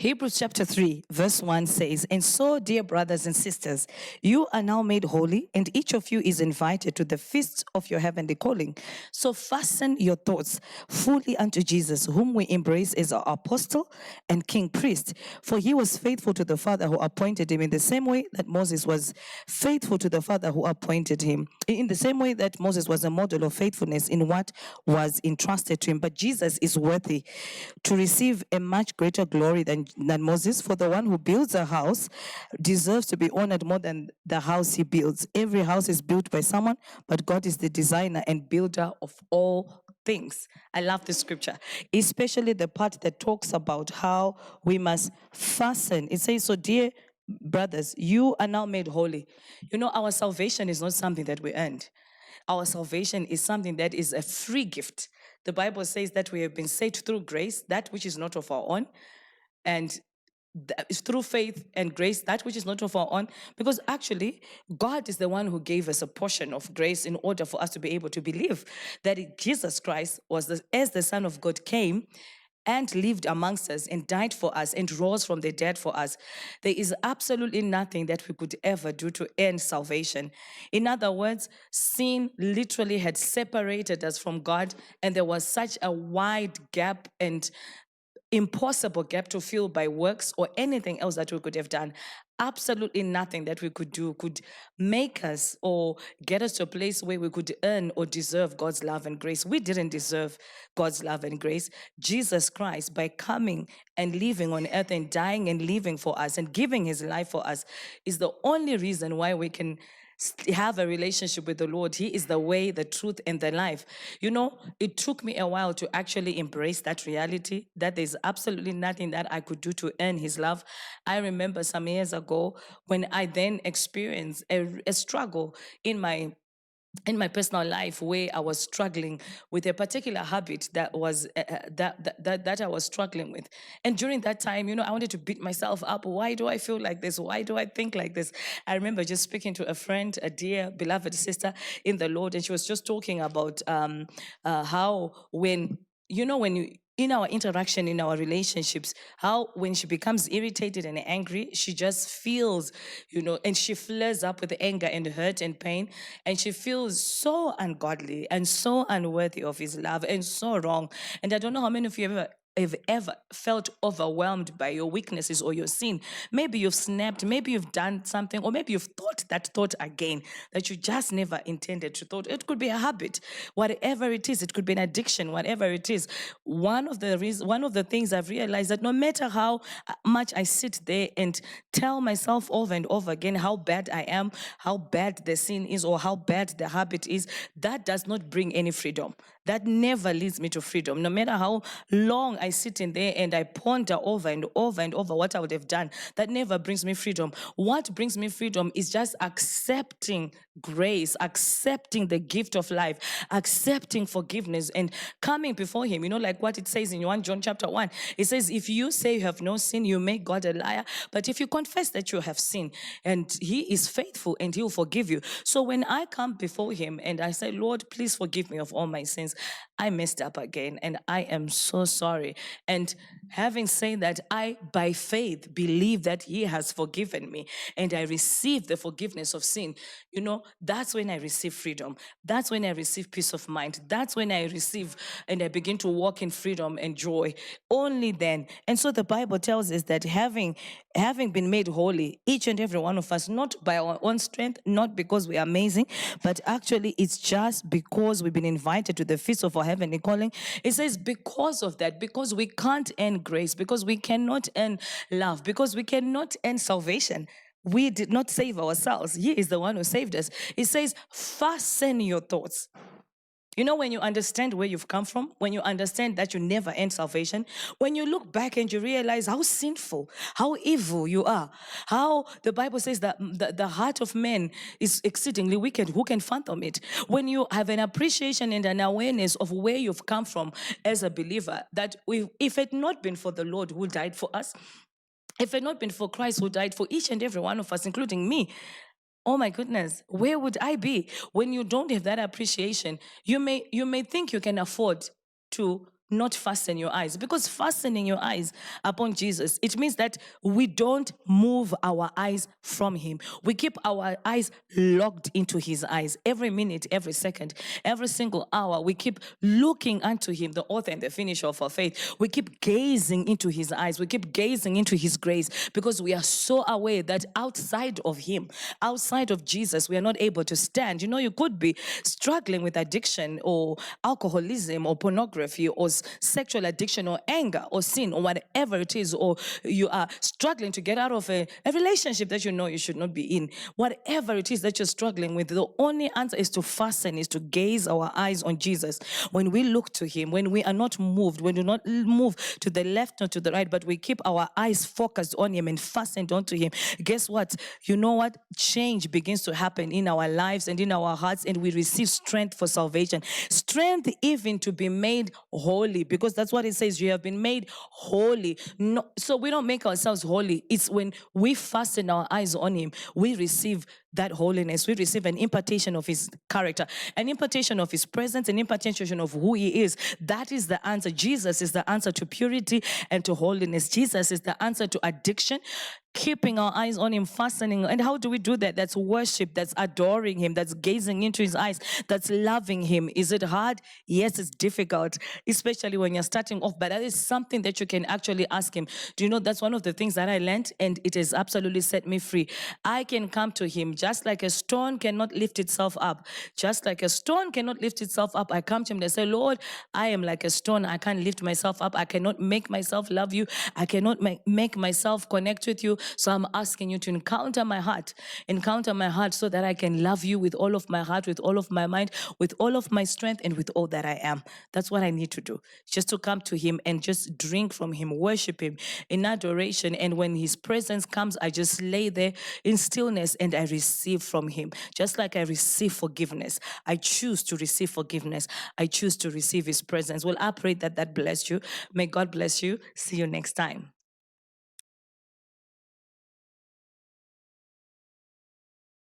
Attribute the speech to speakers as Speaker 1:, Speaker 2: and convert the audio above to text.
Speaker 1: Hebrews chapter 3, verse 1 says, "And so, dear brothers and sisters, you are now made holy, and each of you is invited to the feast of your heavenly calling. So fasten your thoughts fully unto Jesus, whom we embrace as our apostle and king priest. For he was faithful to the Father who appointed him in the same way that Moses was faithful to the Father who appointed him. In the same way that Moses was a model of faithfulness in what was entrusted to him. But Jesus is worthy to receive a much greater glory than Moses. For the one who builds a house deserves to be honored more than the house he builds. Every house is built by someone, but God is the designer and builder of all things." I love this scripture, especially the part that talks about how we must fasten. It says, "So dear brothers, you are now made holy." You know, our salvation is not something that we earned. Our salvation is something that is a free gift. The Bible says that we have been saved through grace, that which is not of our own, and is through faith and grace, that which is not of our own, because actually God is the one who gave us a portion of grace in order for us to be able to believe that Jesus Christ was, as the Son of God came and lived amongst us and died for us and rose from the dead for us. There is absolutely nothing that we could ever do to earn salvation. In other words, sin literally had separated us from God, and there was such a wide gap and impossible gap to fill by works or anything else that we could have done. Absolutely nothing that we could do could make us or get us to a place where we could earn or deserve God's love and grace. We didn't deserve God's love and grace. Jesus Christ, by coming and living on earth and dying and living for us and giving his life for us, is the only reason why we can have a relationship with the Lord. He is the way, the truth, and the life. You know, it took me a while to actually embrace that reality, that there's absolutely nothing that I could do to earn his love. I remember some years ago when I then experienced a struggle in my personal life, where I was struggling with a particular habit that was that I was struggling with. And during that time, you know, I wanted to beat myself up. Why do I feel like this? Why do I think like this? I remember just speaking to a friend, a dear beloved sister in the Lord, and she was just talking about how when you in our interaction, in our relationships, how when she becomes irritated and angry, she just feels, and she flares up with anger and hurt and pain, and she feels so ungodly and so unworthy of his love and so wrong. And I don't know how many of you have ever felt overwhelmed by your weaknesses or your sin. Maybe you've snapped, maybe you've done something, or maybe you've thought that thought again that you just never intended to thought. It could be a habit, whatever it is. It could be an addiction, whatever it is. One of the things I've realized, that no matter how much I sit there and tell myself over and over again how bad I am, how bad the sin is, or how bad the habit is, that does not bring any freedom. That never leads me to freedom. No matter how long I sit in there and I ponder over and over and over what I would have done, that never brings me freedom. What brings me freedom is just accepting grace, accepting the gift of life, accepting forgiveness, and coming before him. You know, like what it says in 1 John chapter 1. It says, if you say you have no sin, you make God a liar. But if you confess that you have sinned, and he is faithful and he will forgive you. So when I come before him and I say, Lord, please forgive me of all my sins, I messed up again and I am so sorry. And having said that, I, by faith, believe that he has forgiven me and I receive the forgiveness of sin. You know, that's when I receive freedom. That's when I receive peace of mind. That's when I receive and I begin to walk in freedom and joy. Only then. And so the Bible tells us that having been made holy, each and every one of us, not by our own strength, not because we are amazing, but actually it's just because we've been invited to the feast of our heavenly calling. It says because of that, because we can't earn grace, because we cannot earn love, because we cannot earn salvation. We did not save ourselves. He is the one who saved us. It says, fasten your thoughts. You know, when you understand where you've come from, when you understand that you never earned salvation, when you look back and you realize how sinful, how evil you are, how the Bible says that the heart of man is exceedingly wicked, who can fathom it? When you have an appreciation and an awareness of where you've come from as a believer, that if it had not been for the Lord who died for us, if it had not been for Christ who died for each and every one of us, including me, oh my goodness, where would I be? When you don't have that appreciation, you may think you can afford to not fasten your eyes? Because fastening your eyes upon Jesus, it means that we don't move our eyes from him. We keep our eyes locked into his eyes every minute, every second, every single hour. We keep looking unto him, the author and the finisher of our faith. We keep gazing into his eyes. We keep gazing into his grace, because we are so aware that outside of him, outside of Jesus, we are not able to stand. You know, you could be struggling with addiction or alcoholism or pornography or sexual addiction or anger or sin or whatever it is, or you are struggling to get out of a relationship that you know you should not be in. Whatever it is that you're struggling with, the only answer is to fasten, is to gaze our eyes on Jesus. When we look to him, when we are not moved, when we do not move to the left or to the right, but we keep our eyes focused on him and fastened onto him, guess what? You know what? Change begins to happen in our lives and in our hearts, and we receive strength for salvation. Strength even to be made holy, because that's what it says. You have been made holy. No, so we don't make ourselves holy. It's when we fasten our eyes on him, we receive that holiness. We receive an impartation of his character, an impartation of his presence, an impartation of who he is. That is the answer. Jesus is the answer to purity and to holiness. Jesus is the answer to addiction. Keeping our eyes on him, fastening. And how do we do that? That's worship, that's adoring him, that's gazing into his eyes, that's loving him. Is it hard? Yes, it's difficult, especially when you're starting off, but that is something that you can actually ask him. Do you know, that's one of the things that I learned, and it has absolutely set me free. I can come to him just like a stone cannot lift itself up. Just like a stone cannot lift itself up, I come to him and say, Lord, I am like a stone. I can't lift myself up. I cannot make myself love you. I cannot make myself connect with you. So I'm asking you to encounter my heart so that I can love you with all of my heart, with all of my mind, with all of my strength, and with all that I am. That's what I need to do. Just to come to him and just drink from him, worship him in adoration. And when his presence comes, I just lay there in stillness and I receive from him. Just like I receive forgiveness, I choose to receive forgiveness. I choose to receive his presence. Well, I pray that bless you. May God bless you. See you next time.